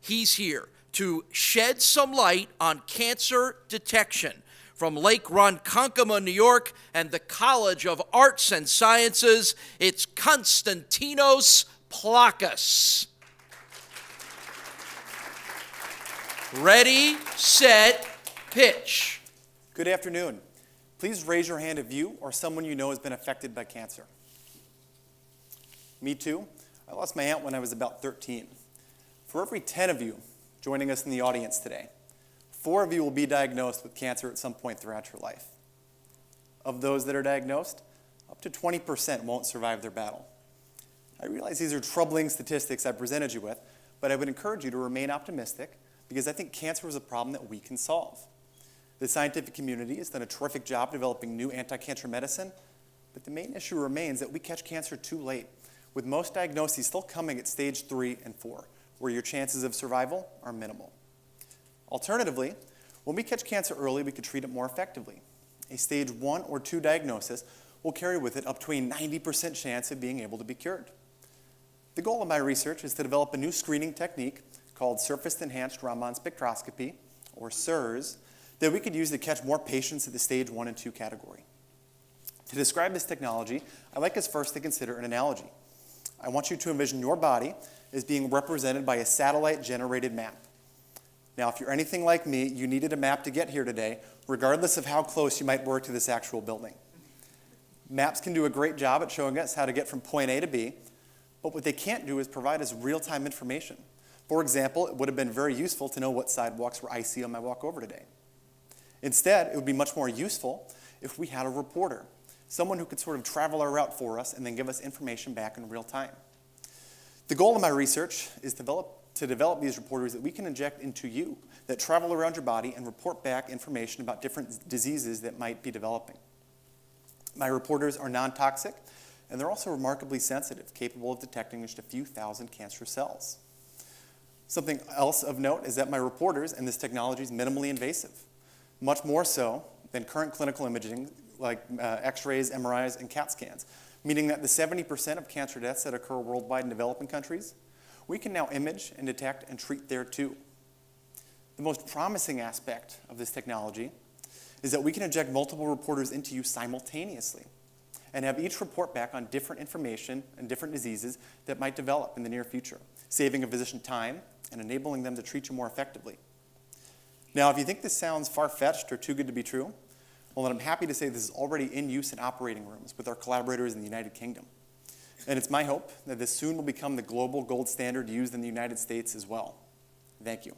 He's here to shed some light on cancer detection. From Lake Ronkonkoma, New York, and the College of Arts and Sciences, it's Konstantinos Plakas. Ready, set, pitch. Good afternoon. Please raise your hand if you or someone you know has been affected by cancer. Me too. I lost my aunt when I was about 13. For every 10 of you joining us in the audience today, 4 of you will be diagnosed with cancer at some point throughout your life. Of those that are diagnosed, up to 20% won't survive their battle. I realize these are troubling statistics I presented you with, but I would encourage you to remain optimistic because I think cancer is a problem that we can solve. The scientific community has done a terrific job developing new anti-cancer medicine, but the main issue remains that we catch cancer too late, with most diagnoses still coming at stage 3 and 4, where your chances of survival are minimal. Alternatively, when we catch cancer early, we can treat it more effectively. A stage 1 or 2 diagnosis will carry with it up to a 90% chance of being able to be cured. The goal of my research is to develop a new screening technique called Surface Enhanced Raman Spectroscopy, or SERS, that we could use to catch more patients at the stage 1 and 2 category. To describe this technology, I'd like us first to consider an analogy. I want you to envision your body as being represented by a satellite-generated map. Now, if you're anything like me, you needed a map to get here today, regardless of how close you might work to this actual building. Maps can do a great job at showing us how to get from point A to B, but what they can't do is provide us real-time information. For example, it would have been very useful to know what sidewalks were icy on my walk over today. Instead, it would be much more useful if we had a reporter, someone who could sort of travel our route for us and then give us information back in real time. The goal of my research is to develop these reporters that we can inject into you that travel around your body and report back information about different diseases that might be developing. My reporters are non-toxic, and they're also remarkably sensitive, capable of detecting just a few thousand cancer cells. Something else of note is that my reporters and this technology is minimally invasive, much more so than current clinical imaging like X-rays, MRIs, and CAT scans, meaning that the 70% of cancer deaths that occur worldwide in developing countries, we can now image and detect and treat there too. The most promising aspect of this technology is that we can inject multiple reporters into you simultaneously and have each report back on different information and different diseases that might develop in the near future, saving a physician time and enabling them to treat you more effectively. Now, if you think this sounds far-fetched or too good to be true, well, then I'm happy to say this is already in use in operating rooms with our collaborators in the United Kingdom. And it's my hope that this soon will become the global gold standard used in the United States as well. Thank you.